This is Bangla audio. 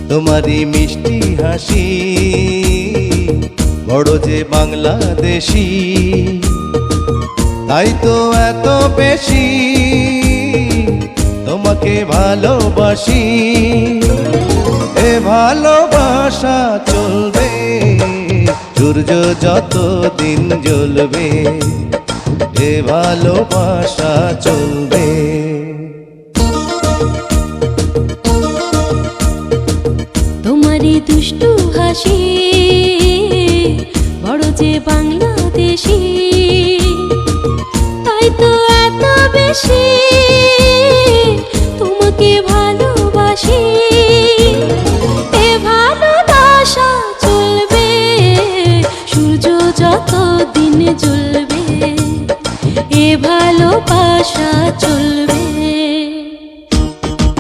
তোমারই মিষ্টি হাসি বড় যে বাংলাদেশি, তাই তো এত বেশি তোমাকে ভালোবাসি। এ ভালোবাসা চলবে সূর্য যত দিন জ্বলবে, এ ভালোবাসা চলবে। তোমারই দুষ্টু হাসি বড় যে বাংলাদেশি, তাই তো এত বেশি তোমাকে ভালোবাসি। এ ভালোবাসা চলবে সূর্য যত দিন জ্বলবে, এ ভালোবাসা চলবে।